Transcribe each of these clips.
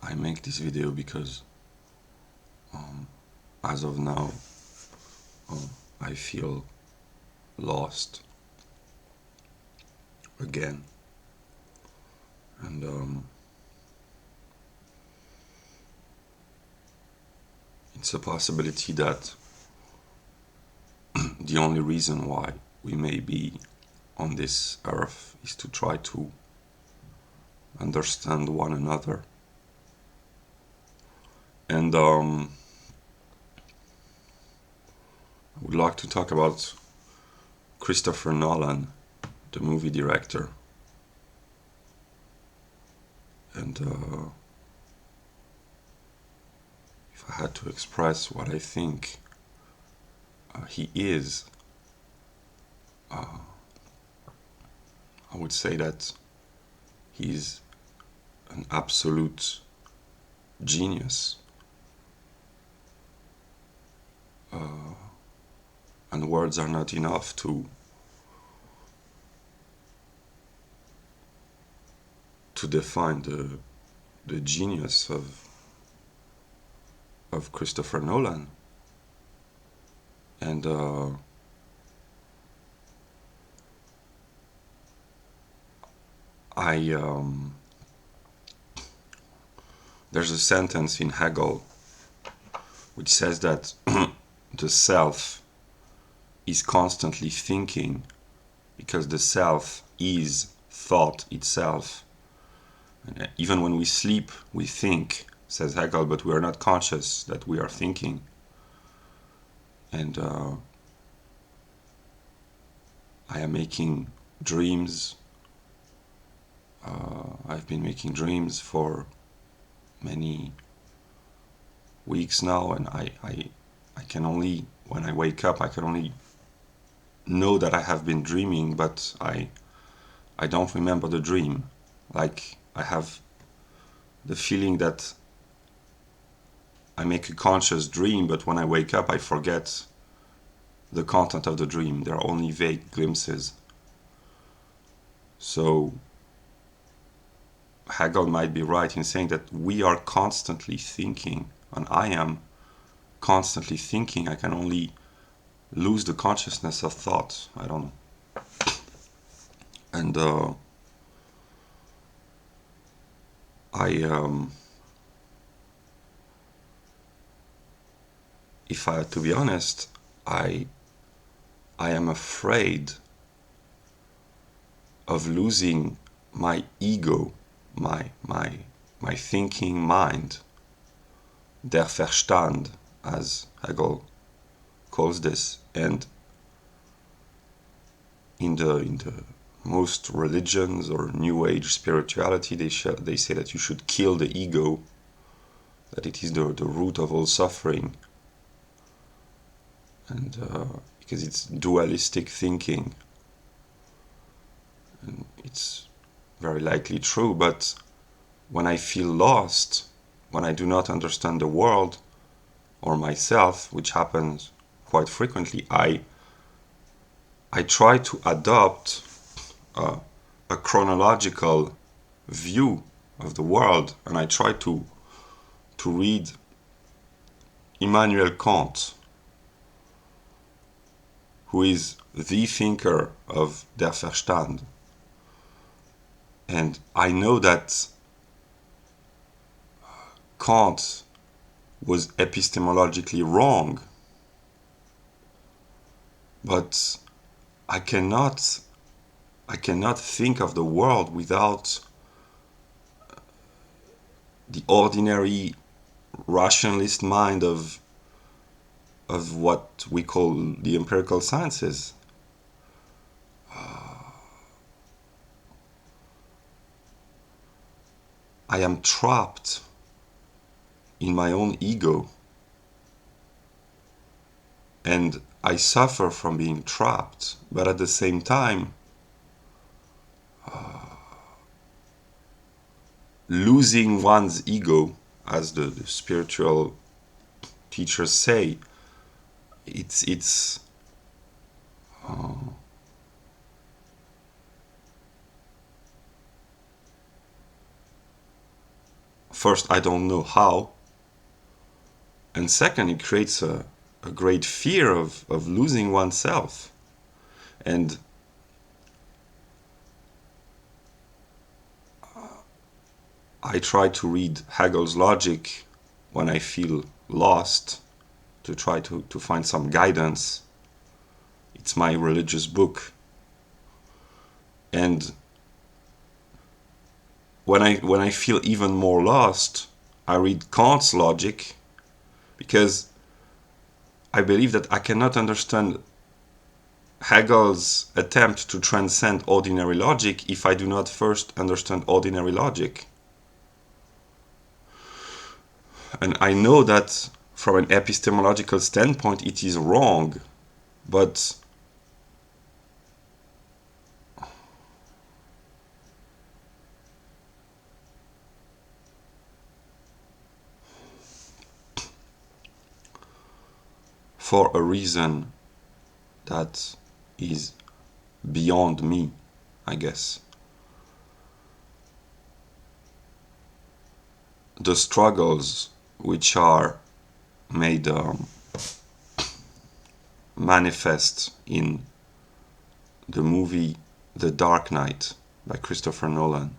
I make this video because as of now I feel lost again, and it's a possibility that the only reason why we may be on this earth is to try to understand one another. And I would like to talk about Christopher Nolan, the movie director. And if I had to express what I think he is, I would say that he's an absolute genius. And words are not enough to define the genius of Christopher Nolan. And there's a sentence in Hegel which says that the self is constantly thinking because the self is thought itself. And even when we sleep, we think, says Hegel, but we are not conscious that we are thinking. And I am making dreams. I've been making dreams for many weeks now, and I can only, when I wake up, I can only know that I have been dreaming, but I don't remember the dream. Like, I have the feeling that I make a conscious dream, but when I wake up I forget the content of the dream. There are only vague glimpses. So Hegel might be right in saying that we are constantly thinking, and I am constantly thinking. I can only lose the consciousness of thought. I don't know. And if I had to be honest, I am afraid of losing my ego, my thinking mind, der Verstand, as Hegel calls this. And in the most religions or New Age spirituality, they say that you should kill the ego, that it is the root of all suffering, and because it's dualistic thinking, and it's very likely true. But when I feel lost, when I do not understand the world or myself, which happens quite frequently, I try to adopt a chronological view of the world, and I try to read Immanuel Kant, who is the thinker of Der Verstand. And I know that Kant was epistemologically wrong, but I cannot think of the world without the ordinary rationalist mind of what we call the empirical sciences. I am trapped in my own ego, and I suffer from being trapped, but at the same time losing one's ego, as the spiritual teachers say, it's first, I don't know how, and second, it creates a great fear of losing oneself. And I try to read Hegel's logic when I feel lost, to try to find some guidance. It's my religious book. And when I feel even more lost, I read Kant's logic, because I believe that I cannot understand Hegel's attempt to transcend ordinary logic if I do not first understand ordinary logic. And I know that from an epistemological standpoint it is wrong, but for a reason that is beyond me, I guess, the struggles which are made manifest in the movie The Dark Knight by Christopher Nolan,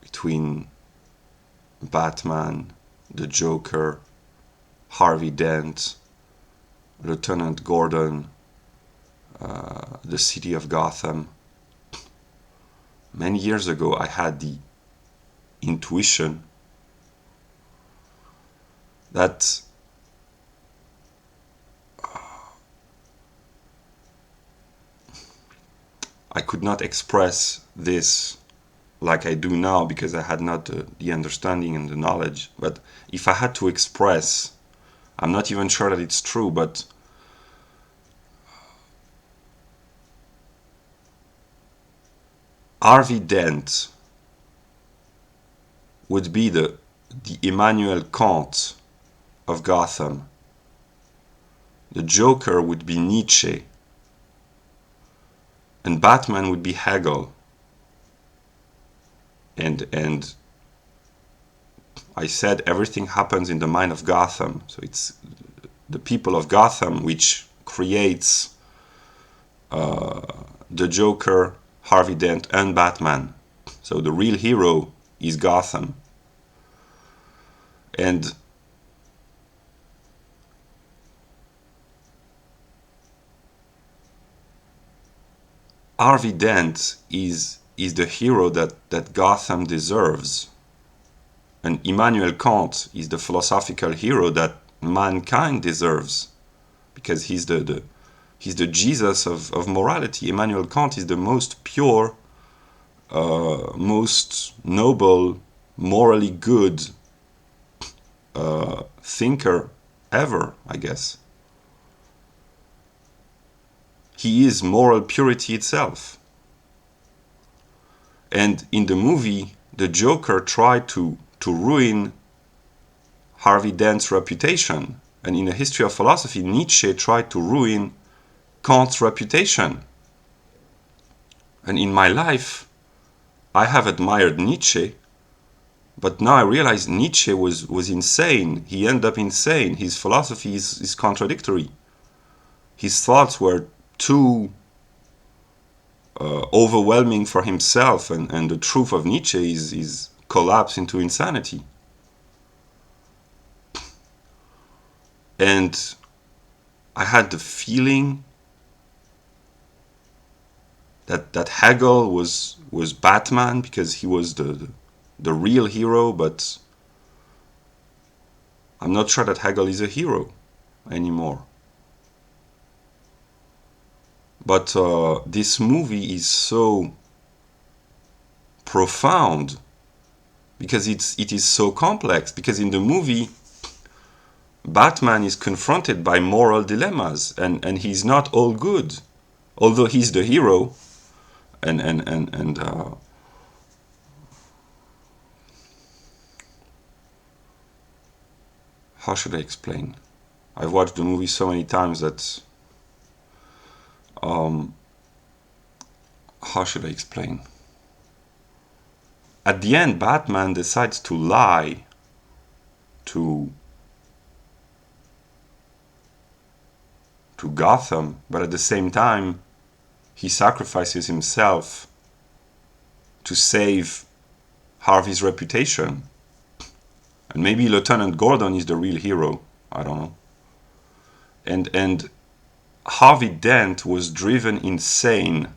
between Batman, the Joker, Harvey Dent, Lieutenant Gordon, the city of Gotham. Many years ago I had the intuition that I could not express this like I do now, because I had not the understanding and the knowledge. But if I had to express, I'm not even sure that it's true, but Harvey Dent would be the Immanuel Kant of Gotham. The Joker would be Nietzsche. And Batman would be Hegel. And I said everything happens in the mind of Gotham. So it's the people of Gotham which creates the Joker, Harvey Dent, and Batman. So the real hero is Gotham. And Harvey Dent is the hero that Gotham deserves. And Immanuel Kant is the philosophical hero that mankind deserves, because he's the Jesus of morality. Immanuel Kant is the most pure, most noble, morally good thinker ever, I guess. He is moral purity itself. And in the movie, the Joker tried to ruin Harvey Dent's reputation. And in the history of philosophy, Nietzsche tried to ruin Kant's reputation. And in my life, I have admired Nietzsche, but now I realize Nietzsche was insane. He ended up insane. His philosophy is contradictory. His thoughts were too overwhelming for himself, and the truth of Nietzsche is collapse into insanity. And I had the feeling that Hegel was Batman, because he was the real hero, but I'm not sure that Hegel is a hero anymore. But this movie is so profound because it is so complex. Because in the movie, Batman is confronted by moral dilemmas, and he's not all good, although he's the hero. And how should I explain? I've watched the movie so many times that how should I explain? At the end, Batman decides to lie to Gotham, but at the same time, he sacrifices himself to save Harvey's reputation. And maybe Lieutenant Gordon is the real hero. I don't know. And Harvey Dent was driven insane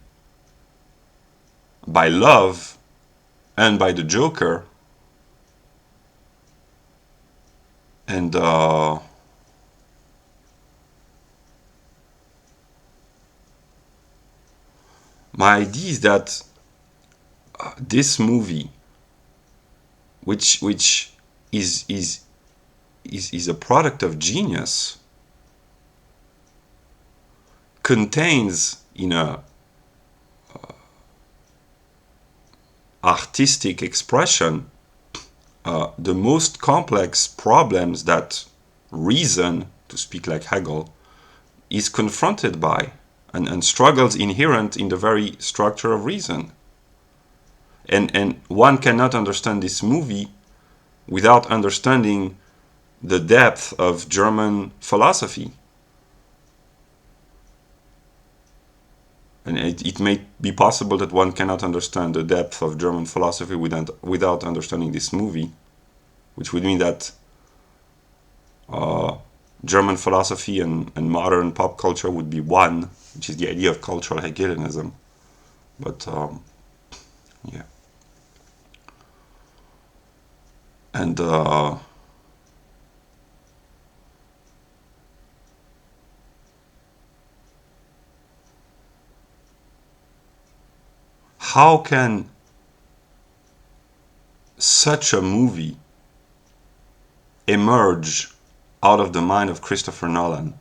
by love and by the Joker. And my idea is that this movie, which is a product of genius, contains in a artistic expression the most complex problems that reason, to speak like Hegel, is confronted by, and struggles inherent in the very structure of reason. And one cannot understand this movie without understanding the depth of German philosophy. And it may be possible that one cannot understand the depth of German philosophy without understanding this movie, which would mean that German philosophy and modern pop culture would be one, which is the idea of cultural Hegelianism. But yeah. And how can such a movie emerge out of the mind of Christopher Nolan?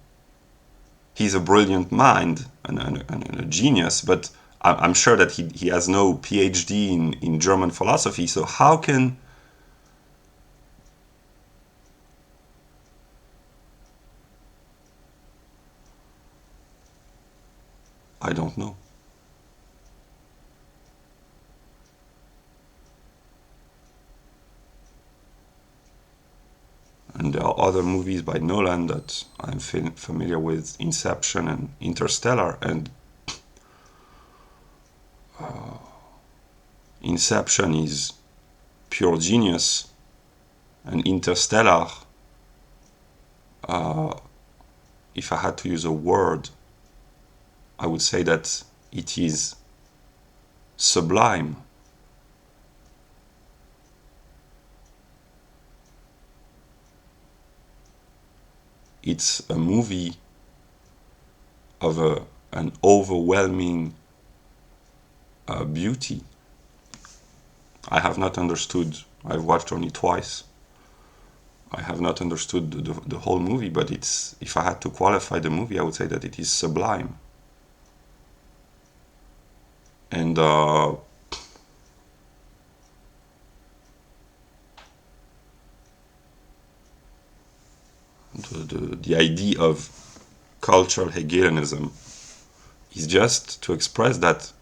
He's a brilliant mind and a genius, but I'm sure that he has no PhD in German philosophy. So how can I don't know. And there are other movies by Nolan that I'm familiar with, Inception and Interstellar. And Inception is pure genius, and Interstellar, if I had to use a word, I would say that it is sublime. It's a movie of an overwhelming beauty. I have not understood, I've watched only twice. I have not understood the whole movie, but it's, if I had to qualify the movie, I would say that it is sublime. And the idea of cultural Hegelianism is just to express that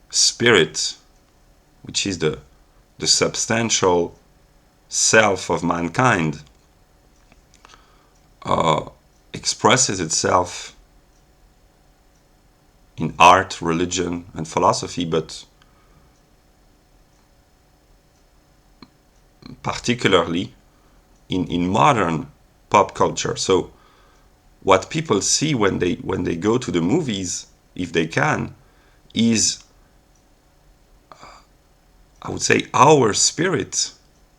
spirit, which is the substantial self of mankind, expresses itself in art, religion, and philosophy, but particularly in modern pop culture. So what people see when they go to the movies, if they can, is, I would say, our spirit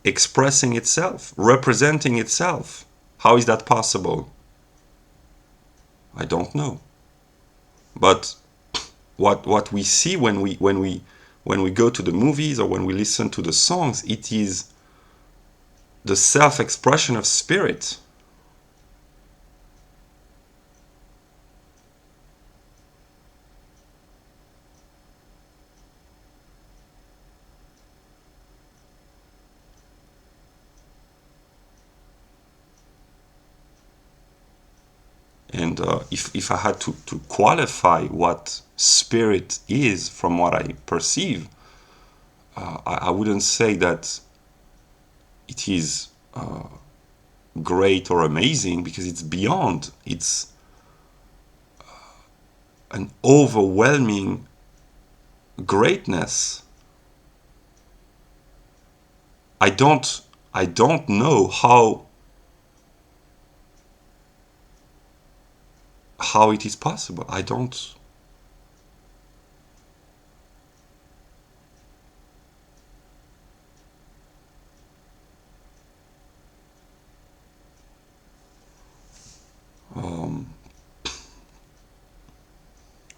expressing itself, representing itself. How is that possible? I don't know. But what we see when we go to the movies or when we listen to the songs, it is the self-expression of spirit. And if I had to qualify what spirit is from what I perceive, I wouldn't say that it is great or amazing, because it's beyond. It's an overwhelming greatness. I don't know how it is possible. I don't.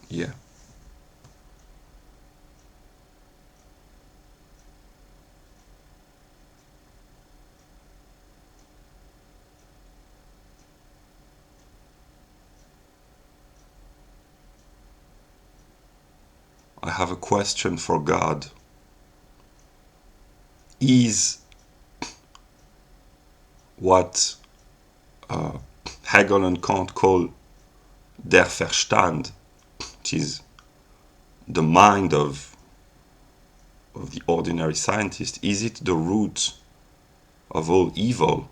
Yeah. I have a question for God. Is what Hegel and Kant call der Verstand, which is the mind of the ordinary scientist, is it the root of all evil?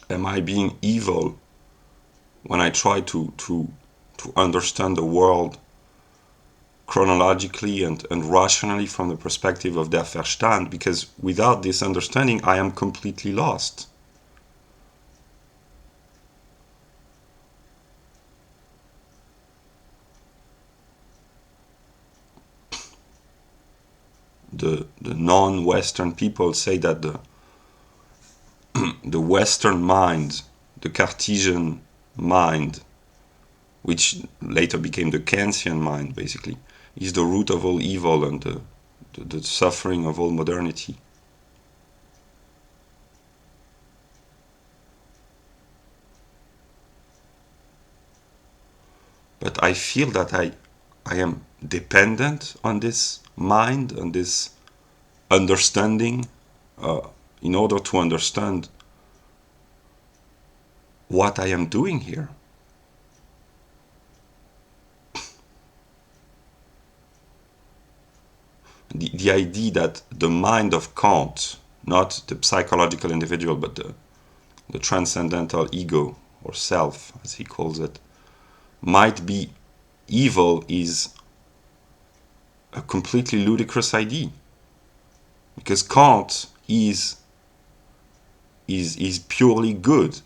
Am I being evil when I try to understand the world chronologically and rationally from the perspective of der Verstand? Because without this understanding, I am completely lost. The non-Western people say that the Western mind, the Cartesian mind, which later became the Kantian mind, basically, is the root of all evil and the suffering of all modernity. But I feel that I am dependent on this mind, on this understanding, in order to understand what I am doing here. The idea that the mind of Kant, not the psychological individual, but the transcendental ego, or self, as he calls it, might be evil, is a completely ludicrous idea. Because Kant is purely good.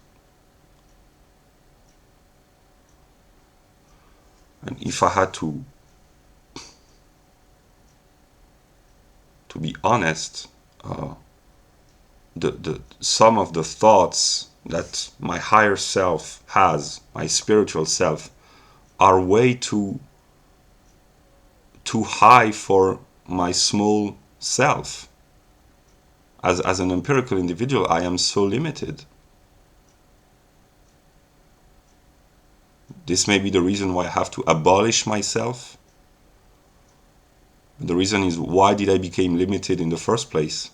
And if I had to be honest, some of the thoughts that my higher self has, my spiritual self, are way too high for my small self. As an empirical individual, I am so limited. This may be the reason why I have to abolish myself. The reason is, why did I become limited in the first place?